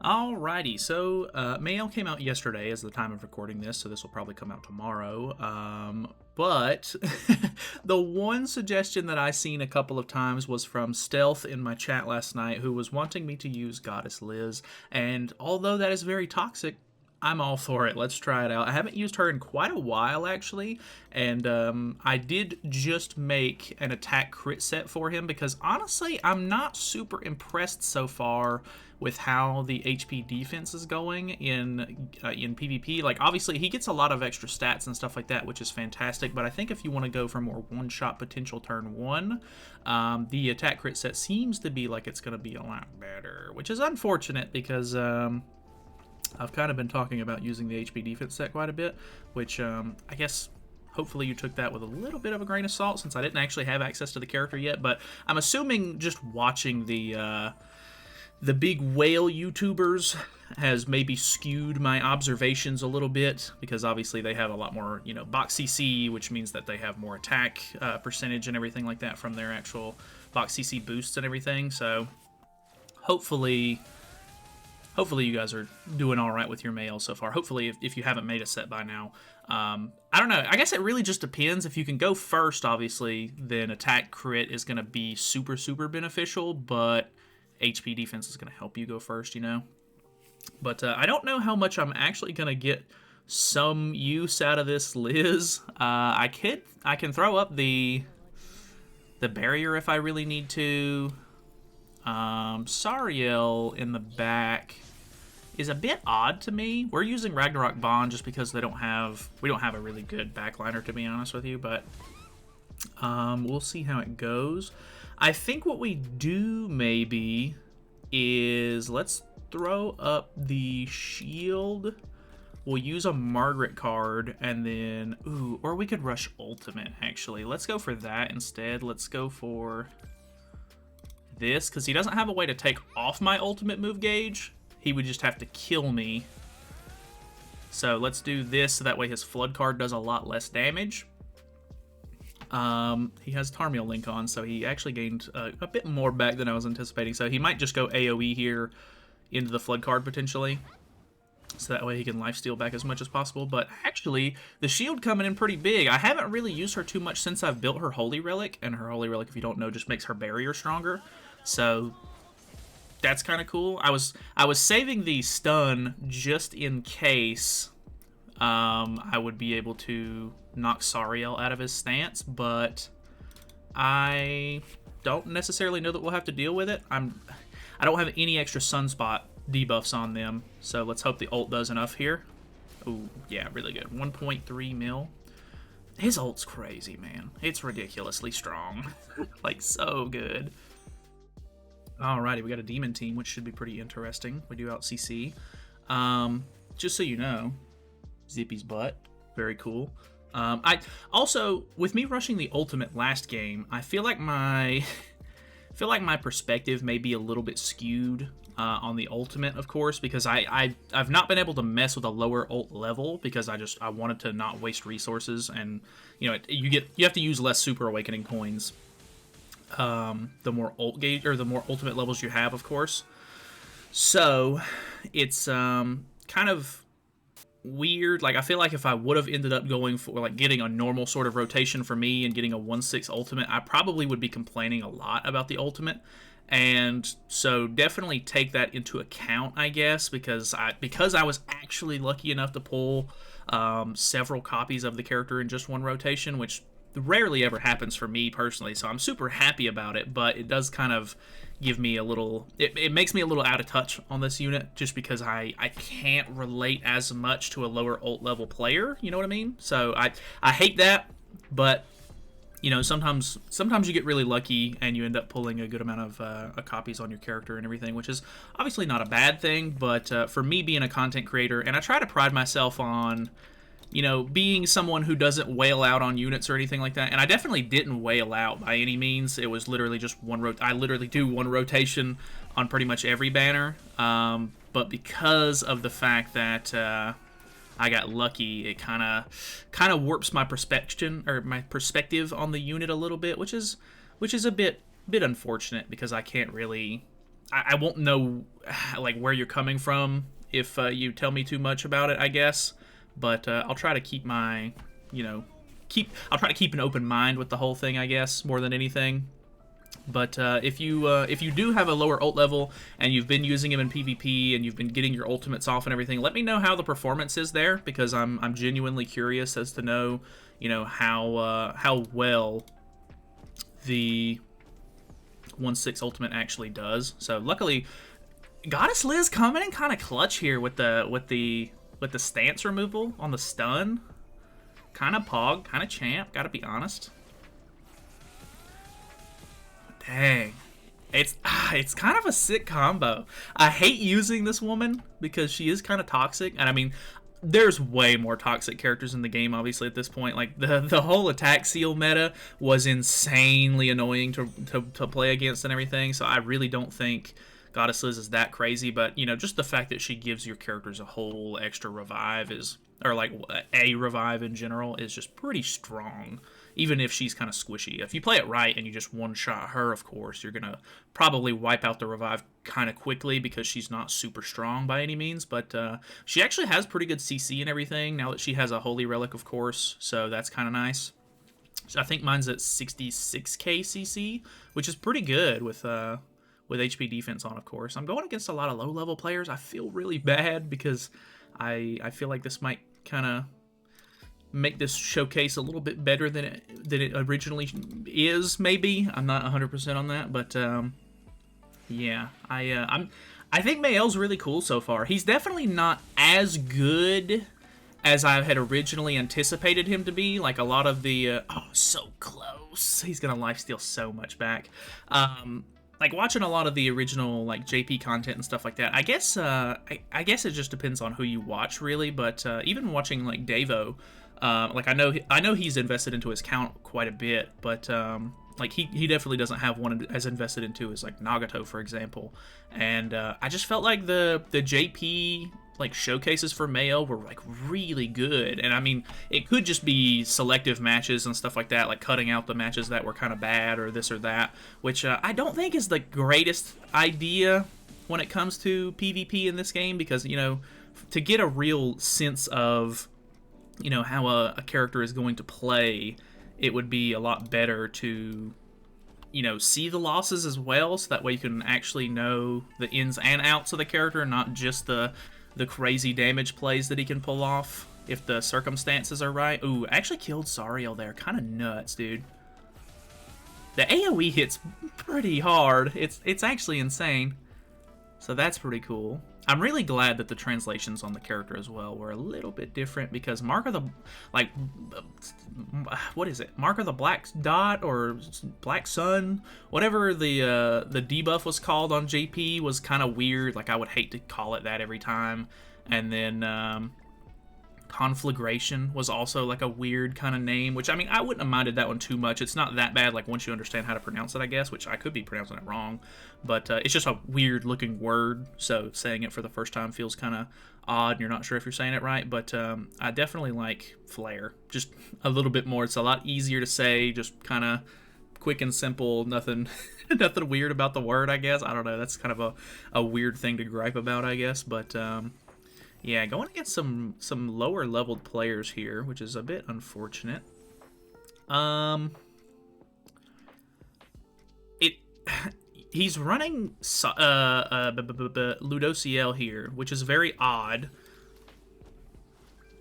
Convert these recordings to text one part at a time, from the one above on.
Alrighty, so Mael came out yesterday as the time of recording this, so this will probably come out tomorrow. But the one suggestion that I seen a couple of times was from Stealth in my chat last night, who was wanting me to use Goddess Liz. And although that is very toxic, I'm all for it. Let's try it out. I haven't used her in quite a while, actually, and I did just make an attack crit set for him because, honestly, I'm not super impressed so far with how the HP defense is going in PvP. Like, obviously, he gets a lot of extra stats and stuff like that, which is fantastic, but I think if you want to go for more one-shot potential turn one, the attack crit set seems to be like it's going to be a lot better, which is unfortunate because... I've kind of been talking about using the HP defense set quite a bit, which I guess hopefully you took that with a little bit of a grain of salt since I didn't actually have access to the character yet, but I'm assuming just watching the big whale YouTubers has maybe skewed my observations a little bit because obviously they have a lot more, box CC, which means that they have more attack percentage and everything like that from their actual box CC boosts and everything, so hopefully you guys are doing all right with your mail so far. Hopefully, if you haven't made a set by now. I don't know. I guess it really just depends. If you can go first, obviously, then attack crit is going to be super, super beneficial, but HP defense is going to help you go first, But I don't know how much I'm actually going to get some use out of this Liz. I can throw up the barrier if I really need to. Sariel in the back is a bit odd to me. We're using Ragnarok Bond just because we don't have a really good backliner, to be honest with you, but we'll see how it goes. I think what we do maybe is let's throw up the shield. We'll use a Margaret card and then or we could rush ultimate actually. Let's go for that instead. Let's go for this because he doesn't have a way to take off my ultimate move gauge. He would just have to kill me. So let's do this so that way his flood card does a lot less damage. He has Tarmiel Link on, so he actually gained a bit more back than I was anticipating. So he might just go AoE here into the flood card potentially. So that way he can lifesteal back as much as possible. But actually, the shield coming in pretty big. I haven't really used her too much since I've built her Holy Relic. And her Holy Relic, if you don't know, just makes her barrier stronger. So that's kind of cool. I was saving the stun just in case I would be able to knock Sariel out of his stance. But I don't necessarily know that we'll have to deal with it. I don't have any extra Sunspot debuffs on them, so let's hope the ult does enough here. Ooh, yeah, really good. 1.3 mil. His ult's crazy, man. It's ridiculously strong. Like, so good. Alrighty, we got a demon team, which should be pretty interesting. We do out CC. Just so you know, Zippy's butt. Very cool. I also, with me rushing the ultimate last game, I feel like my perspective may be a little bit skewed on the ultimate, of course, because I've not been able to mess with a lower ult level because I wanted to not waste resources, and you have to use less Super Awakening coins. The more ult gauge or the more ultimate levels you have, of course. So it's kind of weird. Like, I feel like if I would have ended up going for like getting a normal sort of rotation for me and getting a 1/6 ultimate, I probably would be complaining a lot about the ultimate. And so definitely take that into account, I guess, because I was actually lucky enough to pull several copies of the character in just one rotation, which rarely ever happens for me personally, so I'm super happy about it, but it does kind of give me a little... It makes me a little out of touch on this unit, just because I can't relate as much to a lower ult level player, you know what I mean? So I hate that, but sometimes you get really lucky and you end up pulling a good amount of copies on your character and everything, which is obviously not a bad thing, but for me being a content creator, and I try to pride myself on being someone who doesn't wail out on units or anything like that, and I definitely didn't wail out by any means. It was literally just I literally do one rotation on pretty much every banner, but because of the fact that I got lucky, it kind of warps my perspective on the unit a little bit, which is a bit unfortunate because I I won't know like where you're coming from if you tell me too much about it, I guess. But I'll try to keep my, I'll try to keep an open mind with the whole thing, I guess, more than anything. But if you do have a lower ult level and you've been using him in PvP and you've been getting your ultimates off and everything, let me know how the performance is there, because I'm genuinely curious as to know, how well the 1/6 ultimate actually does. So luckily, Goddess Liz coming in kind of clutch here with the stance removal on the stun. Kind of pog, kind of champ, gotta be honest. Dang. It's kind of a sick combo. I hate using this woman because she is kind of toxic. And I mean, there's way more toxic characters in the game, obviously, at this point. Like, the whole attack seal meta was insanely annoying to play against and everything. So I really don't think Goddess Liz is that crazy. But, just the fact that she gives your characters a whole extra revive or like a revive in general, is just pretty strong. Even if she's kind of squishy. If you play it right and you just one-shot her, of course, you're going to probably wipe out the revive kind of quickly because she's not super strong by any means. But she actually has pretty good CC and everything now that she has a Holy Relic, of course. So that's kind of nice. So I think mine's at 66k CC, which is pretty good with HP defense on, of course. I'm going against a lot of low-level players. I feel really bad because I feel like this might kind of make this showcase a little bit better than it originally is. Maybe I'm not 100% on that, but yeah, I think Mael's really cool so far. He's definitely not as good as I had originally anticipated him to be. Like a lot of the oh, so close. He's gonna lifesteal so much back. Like watching a lot of the original like JP content and stuff like that. I guess I guess it just depends on who you watch, really. But even watching like Davo. Like I know he's invested into his count quite a bit, but like he definitely doesn't have one as invested into as like Nagato, for example. And I just felt like the JP like showcases for Mael were like really good. And I mean, it could just be selective matches and stuff like that, like cutting out the matches that were kind of bad or this or that, which I don't think is the greatest idea when it comes to PvP in this game, because to get a real sense of how a character is going to play, it would be a lot better to, see the losses as well, so that way you can actually know the ins and outs of the character, not just the crazy damage plays that he can pull off if the circumstances are right. Ooh, I actually killed Sariel there. Kind of nuts, dude. The AoE hits pretty hard. It's actually insane. So that's pretty cool. I'm really glad that the translations on the character as well were a little bit different, because Mark of the, like, what is it? Mark of the Black Dot or Black Sun? Whatever the debuff was called on JP was kind of weird. Like, I would hate to call it that every time. And then Conflagration was also like a weird kind of name, which I mean, I wouldn't have minded that one too much. It's not that bad, like once you understand how to pronounce it, I guess, which I could be pronouncing it wrong, but it's just a weird looking word, so saying it for the first time feels kind of odd, and you're not sure if you're saying it right. But I definitely like Flare just a little bit more. It's a lot easier to say, just kind of quick and simple, nothing nothing weird about the word, I guess. I don't know, that's kind of a weird thing to gripe about, I guess. But yeah, going against some lower leveled players here, which is a bit unfortunate. He's running Ludo CL here, which is very odd.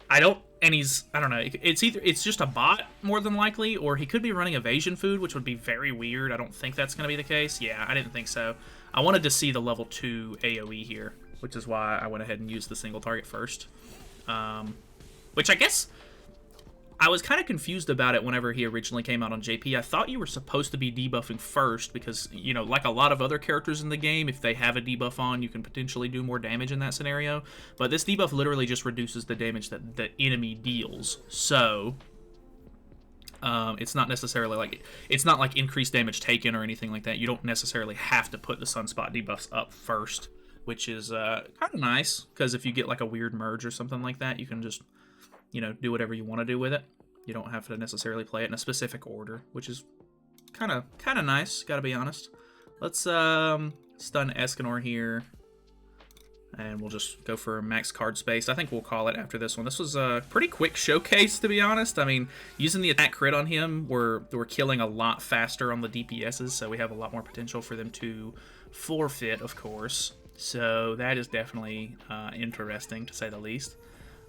I don't know. It's just a bot more than likely, or he could be running evasion food, which would be very weird. I don't think that's going to be the case. Yeah, I didn't think so. I wanted to see the level 2 AoE here, which is why I went ahead and used the single target first. Which I guess I was kind of confused about it whenever he originally came out on JP. I thought you were supposed to be debuffing first because, like a lot of other characters in the game, if they have a debuff on, you can potentially do more damage in that scenario. But this debuff literally just reduces the damage that the enemy deals. So it's not necessarily like, it's not like increased damage taken or anything like that. You don't necessarily have to put the sunspot debuffs up first, which is kind of nice, because if you get like a weird merge or something like that, you can just, do whatever you want to do with it. You don't have to necessarily play it in a specific order, which is kind of nice, gotta be honest. Let's stun Escanor here. And we'll just go for max card space. I think we'll call it after this one. This was a pretty quick showcase, to be honest. I mean, using the attack crit on him, we're killing a lot faster on the DPSs, so we have a lot more potential for them to forfeit, of course. So that is definitely interesting, to say the least.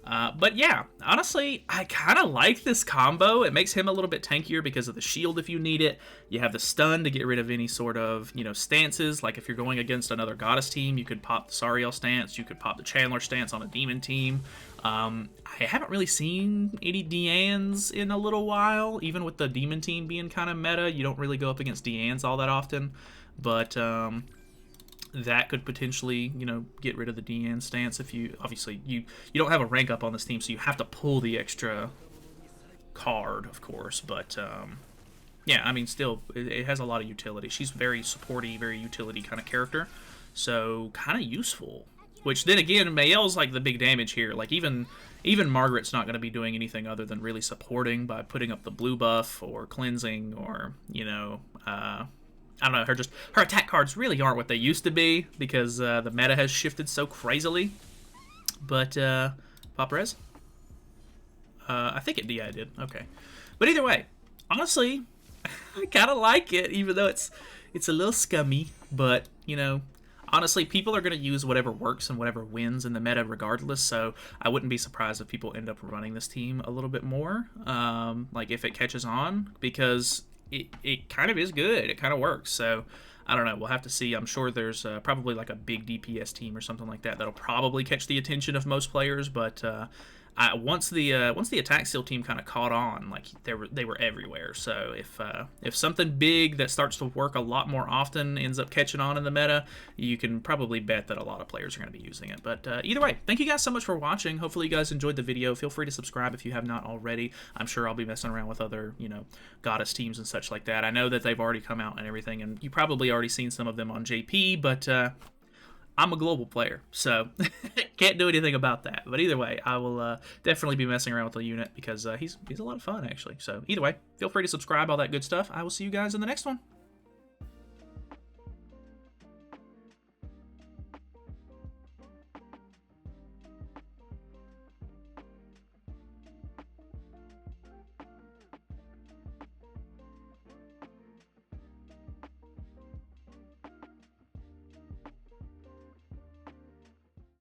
But yeah, honestly, I kind of like this combo. It makes him a little bit tankier because of the shield if you need it. You have the stun to get rid of any sort of, you know, stances. Like if you're going against another goddess team, you could pop the Sariel stance. You could pop the Chandler stance on a demon team. I haven't really seen any Deannes in a little while. Even with the demon team being kind of meta, you don't really go up against Deannes all that often. But that could potentially, you know, get rid of the DN stance if you, obviously, you don't have a rank up on this team, so you have to pull the extra card, of course, but, yeah, I mean, still, it has a lot of utility. She's very supporty, very utility kind of character, so kind of useful. Which, then again, Mael's, like, the big damage here. Like, even Margaret's not going to be doing anything other than really supporting by putting up the blue buff, or cleansing, or, you know, I don't know, her attack cards really aren't what they used to be because the meta has shifted so crazily. But pop res? I think it, yeah, I did. Okay, but either way, honestly, I kind of like it, even though it's a little scummy. But you know, honestly, people are gonna use whatever works and whatever wins in the meta regardless. So I wouldn't be surprised if people end up running this team a little bit more, like if it catches on, because it kind of is good. It kind of works. So I don't know. We'll have to see. I'm sure there's probably like a big DPS team or something like that that'll probably catch the attention of most players. But once the attack seal team kind of caught on, like they were everywhere. So if something big that starts to work a lot more often ends up catching on in the meta, you can probably bet that a lot of players are going to be using it. But either way, thank you guys so much for watching. Hopefully you guys enjoyed the video. Feel free to subscribe if you have not already. I'm sure I'll be messing around with other, you know, goddess teams and such like that. I know that they've already come out and everything, and you probably already seen some of them on JP, but I'm a global player, so can't do anything about that. But either way, I will definitely be messing around with the unit because he's a lot of fun, actually. So either way, feel free to subscribe, all that good stuff. I will see you guys in the next one.